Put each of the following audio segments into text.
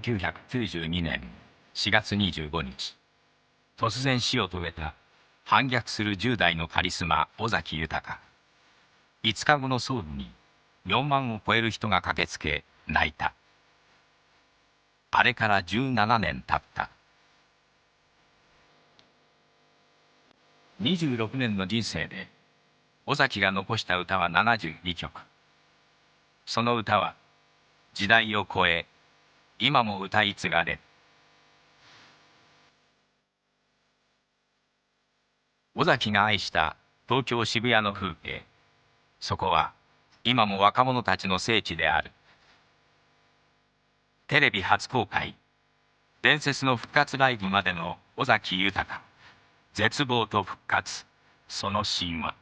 1992年4月25日、突然死を遂げた反逆する10代のカリスマ尾崎豊。5日後の葬儀に4万を超える人が駆けつけ泣いた。あれから17年経った。26年の人生で尾崎が残した歌は72曲。その歌は時代を超え、今も歌い継がれる。尾崎が愛した東京渋谷の風景、そこは今も若者たちの聖地である。テレビ初公開、伝説の復活ライブまでの尾崎豊、絶望と復活、その神話。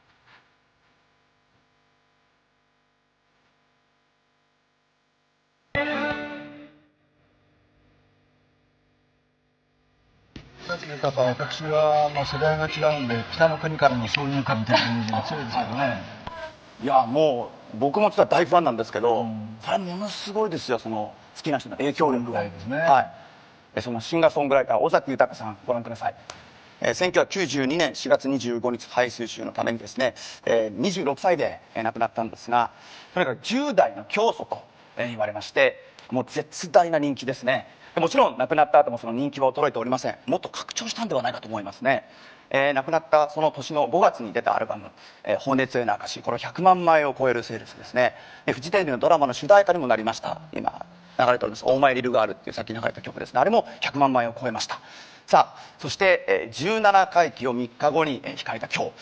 だから私は世代が違うんで、北の国からの挿入歌みたいなイメージが強いですけどね。いやもう僕も実は大ファンなんですけど、それはものすごいですよ、その好きな人の影響力が。ですね。はい。そのシンガーソングライター尾崎豊さん、ご覧ください。1992年4月25日肺水腫のためにですね、26歳で亡くなったんですが、とにかく10代の教祖と言われまして、もう絶大な人気ですね。もちろん亡くなった後もその人気は衰えておりません。もっと拡張したんではないかと思いますね。亡くなったその年の5月に出たアルバム「放熱への証」、これ100万枚を超えるセールスですね。フジテレビのドラマの主題歌にもなりました。今流れております「オーマイリルガール」っていうさっき流れた曲ですね。あれも100万枚を超えました。さあそして17回忌を3日後に控えた今日、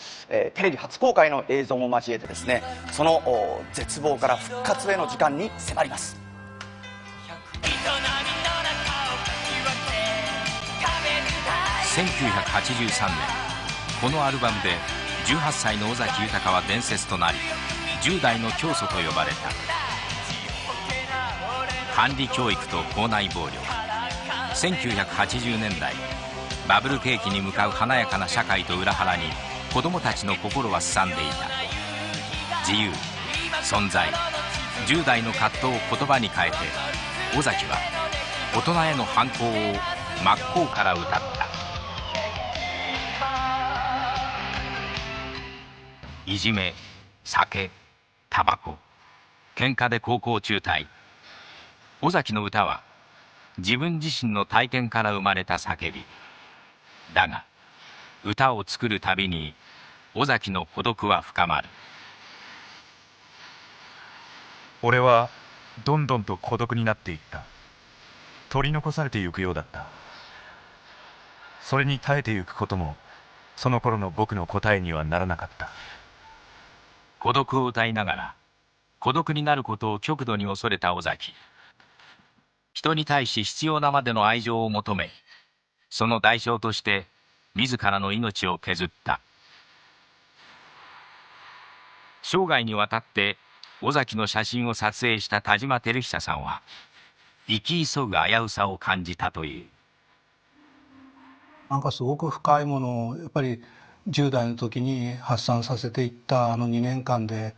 テレビ初公開の映像も交えてですね、その絶望から復活への時間に迫ります。1983年、このアルバムで18歳の尾崎豊は伝説となり、10代の教祖と呼ばれた。管理教育と校内暴力。1980年代、バブル景気に向かう華やかな社会と裏腹に子供たちの心はすさんでいた。自由、存在、10代の葛藤を言葉に変えて、尾崎は大人への反抗を真っ向から歌った。いじめ、酒、タバコ、喧嘩で高校中退。尾崎の歌は自分自身の体験から生まれた叫び。だが歌を作るたびに尾崎の孤独は深まる。俺はどんどんと孤独になっていった。取り残されてゆくようだった。それに耐えてゆくこともその頃の僕の答えにはならなかった。孤独を歌いながら孤独になることを極度に恐れた尾崎。人に対し必要なまでの愛情を求め、その代償として自らの命を削った。生涯にわたって尾崎の写真を撮影した田島照久さんは生き急ぐ危うさを感じたという。なんかすごく深いものをやっぱり10代の時に発散させていったあの2年間で、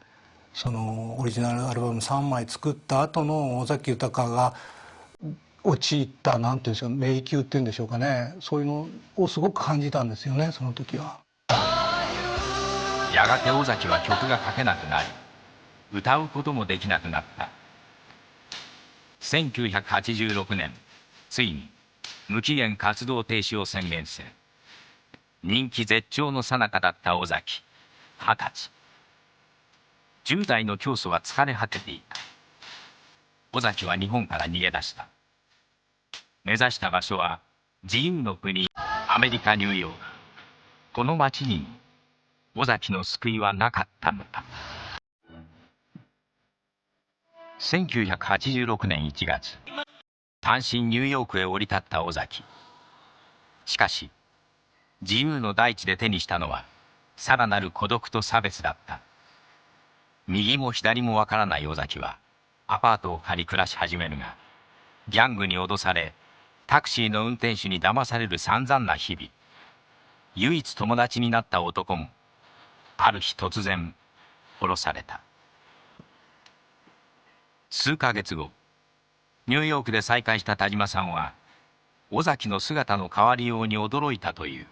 そのオリジナルアルバム3枚作った後の尾崎豊が陥ったなんていうんですか、迷宮っていうんでしょうかね、そういうのをすごく感じたんですよね、その時は。やがて尾崎は曲が書けなくなり、歌うこともできなくなった。1986年、ついに無期限活動停止を宣言する。人気絶頂の最中だった尾崎、20歳。10代の教祖は疲れ果てていた。尾崎は日本から逃げ出した。目指した場所は自由の国、アメリカ・ニューヨーク。この街に尾崎の救いはなかったのだ。1986年1月、単身ニューヨークへ降り立った尾崎。しかし自由の大地で手にしたのはさらなる孤独と差別だった。右も左もわからない尾崎はアパートを借り暮らし始めるが、ギャングに脅されタクシーの運転手に騙される散々な日々。唯一友達になった男もある日突然殺された。数ヶ月後、ニューヨークで再会した田島さんは尾崎の姿の変わりように驚いたという。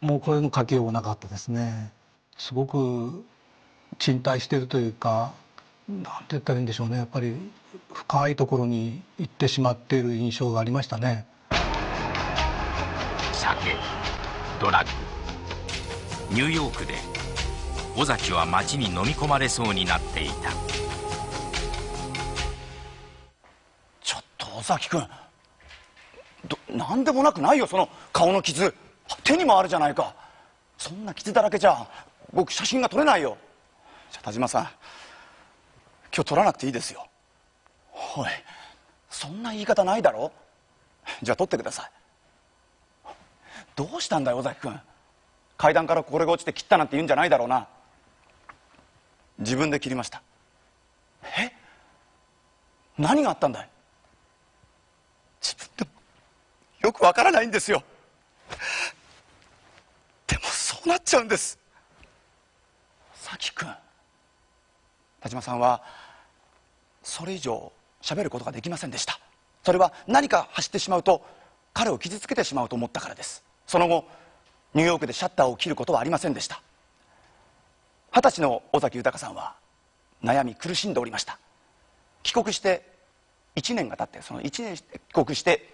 もうこれの書きようがなかったですね。すごく沈滞してるというか、なんて言ったらいいんでしょうね、やっぱり深いところに行ってしまっている印象がありましたね。酒、ドラッグ、ニューヨークで尾崎は街に飲み込まれそうになっていた。ちょっと尾崎君、なんでもなくないよ、その顔の傷。手にもあるじゃないか。そんな傷だらけじゃ僕写真が撮れないよ。じゃあ田島さん、今日撮らなくていいですよ。おい、そんな言い方ないだろ。じゃあ撮ってください。どうしたんだよ尾崎君。階段からこれが落ちて切ったなんて言うんじゃないだろうな。自分で切りました。え、何があったんだい。自分でもよくわからないんですよ。でもそうなっちゃうんです。さき君、田島さんはそれ以上喋ることができませんでした。それは何か走ってしまうと彼を傷つけてしまうと思ったからです。その後ニューヨークでシャッターを切ることはありませんでした。20歳の尾崎豊さんは悩み苦しんでおりました。帰国して1年が経って、その1年帰国して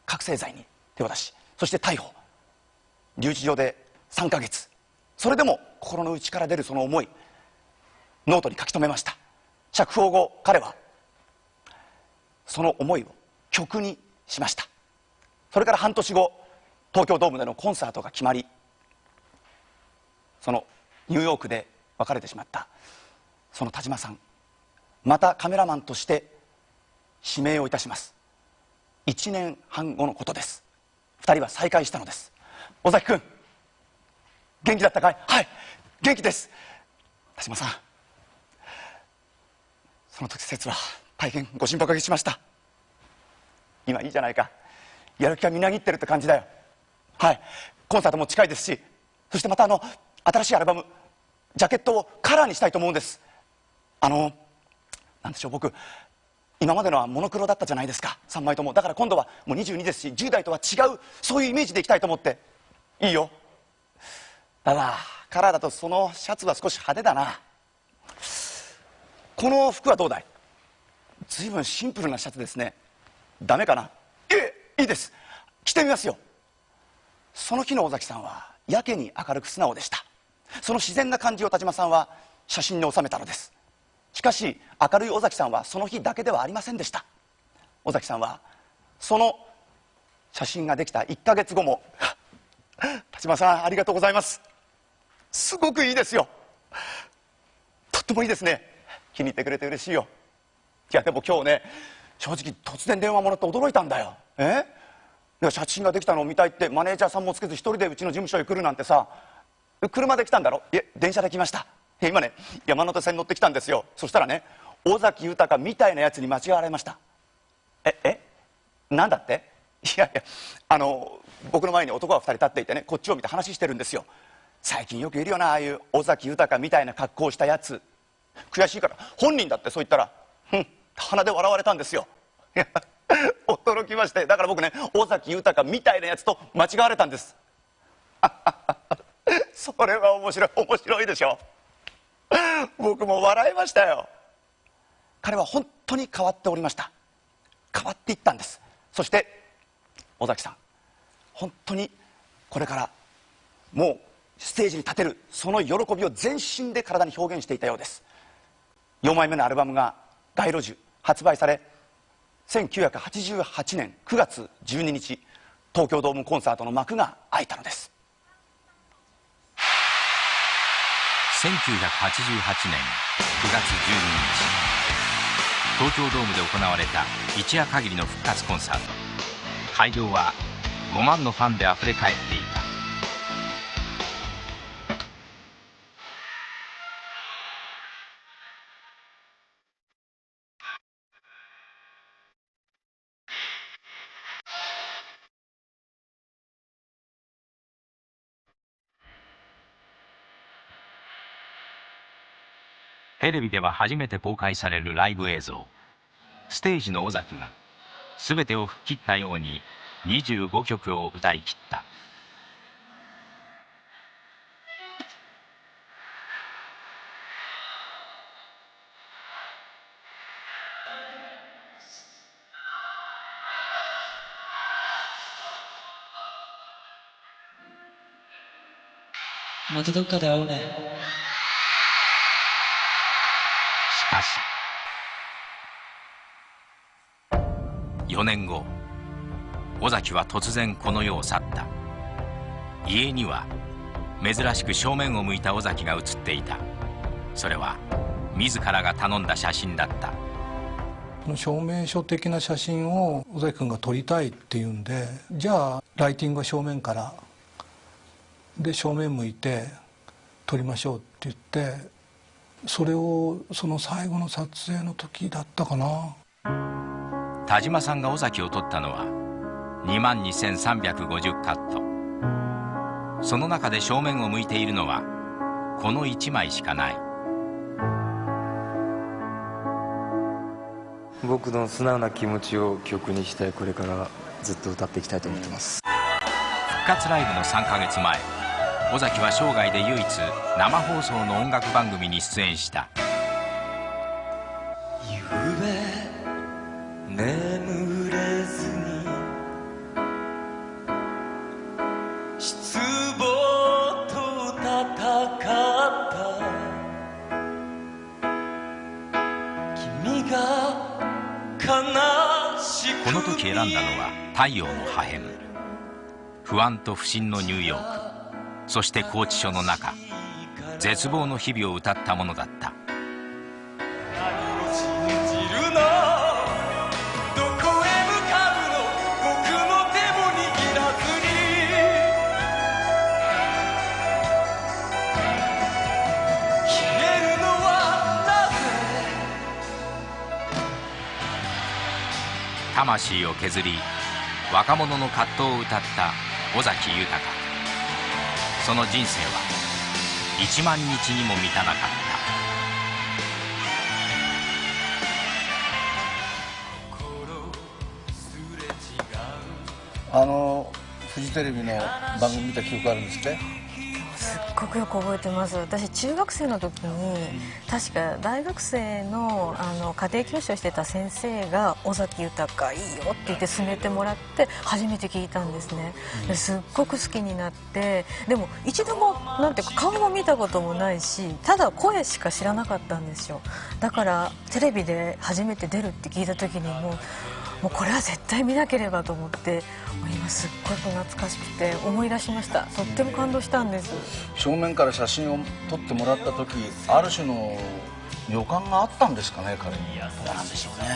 覚醒剤に手を出し、そして逮捕、留置場で3ヶ月。それでも心の内から出るその思い、ノートに書き留めました。釈放後彼はその思いを曲にしました。それから半年後、東京ドームでのコンサートが決まり、そのニューヨークで別れてしまったその田島さん、またカメラマンとして指名をいたします。1年半後のことです。2人は再会したのです。尾崎君、元気だったかい。はい、元気です。田島さん、その時節は大変ご心配おかけしました。今いいじゃないか、やる気がみなぎってるって感じだよ。はい、コンサートも近いですし、そしてまた新しいアルバム、ジャケットをカラーにしたいと思うんです。なんでしょう、僕今までのはモノクロだったじゃないですか、3枚とも。だから今度はもう22ですし、10代とは違う、そういうイメージでいきたいと思って。いいよ。ただカラーだとそのシャツは少し派手だな。この服はどうだい。随分シンプルなシャツですね。ダメかな。いいです、着てみますよ。その日の尾崎さんはやけに明るく素直でした。その自然な感じを田島さんは写真に収めたのです。しかし明るい尾崎さんはその日だけではありませんでした。尾崎さんはその写真ができた1ヶ月後も「田島さんありがとうございます、すごくいいですよ、とってもいいですね、気に入ってくれて嬉しいよ。いやでも今日ね、正直突然電話もらって驚いたんだよ。いや写真ができたのを見たいってマネージャーさんもつけず一人でうちの事務所へ来るなんてさ。車で来たんだろ。いえ電車で来ました。今ね山手線乗ってきたんですよ。そしたらね、尾崎豊みたいなやつに間違われました。なんだって。いやいや、僕の前に男が2人立っていてね、こっちを見て話してるんですよ。最近よくいるよな、ああいう尾崎豊みたいな格好をしたやつ。悔しいから本人だってそう言ったら鼻で笑われたんですよ。いや驚きまして、だから僕ね、尾崎豊みたいなやつと間違われたんです。それは面白いでしょ。僕も笑いましたよ。彼は本当に変わっておりました。変わっていったんです。そして尾崎さん、本当にこれからもうステージに立てるその喜びを全身で体に表現していたようです。4枚目のアルバムが街路樹発売され、1988年9月12日東京ドームコンサートの幕が開いたのです。1988年9月12日、東京ドームで行われた一夜限りの復活コンサート。会場は5万のファンであふれ返っていた。テレビでは初めて公開されるライブ映像。ステージの尾崎が全てを吹っ切ったように25曲を歌い切った。またどっかで会おうね。しかし4年後、尾崎は突然この世を去った。家には珍しく正面を向いた尾崎が写っていた。それは自らが頼んだ写真だった。この証明書的な写真を尾崎君が撮りたいっていうんで、じゃあライティングは正面からで正面向いて撮りましょうって言って、それをその最後の撮影の時だったかな。田島さんが尾崎を撮ったのは22,350カット。その中で正面を向いているのはこの1枚しかない。僕の素直な気持ちを曲にしてこれからずっと歌っていきたいと思ってます。復活ライブの3ヶ月前、尾崎は生涯で唯一生放送の音楽番組に出演した。眠れずに失望と戦った君が悲しくこの時選んだのは太陽の破片。不安と不信のニューヨーク、そして拘置所の中、絶望の日々を歌ったものだった。魂を削り若者の葛藤を歌った尾崎豊。その人生は1万日にも満たなかった。フジテレビの番組見た記憶あるんですって？すっごくよく覚えてます。私中学生の時に確か大学生の家庭教師をしてた先生が尾崎豊いいよって言って勧めてもらって初めて聞いたんですね。ですっごく好きになって、でも一度もなんていうか顔も見たこともないし、ただ声しか知らなかったんですよ。だからテレビで初めて出るって聞いた時にもうこれは絶対見なければと思って、今すっごく懐かしくて思い出しました。とっても感動したんです。正面から写真を撮ってもらった時、ある種の予感があったんですかね、彼に。どうなんでしょうね、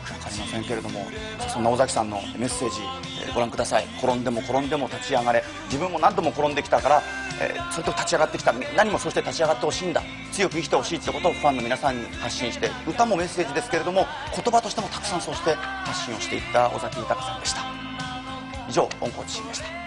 分かりませんけれども、そんな尾崎さんのメッセージ、ご覧ください。転んでも転んでも立ち上がれ。自分も何度も転んできたから、それと立ち上がってきた。みんなにもそして立ち上がってほしいんだ、強く生きてほしいってことをファンの皆さんに発信して、歌もメッセージですけれども言葉としてもたくさんそうして発信をしていった尾崎豊さんでした。以上、温厚知信でした。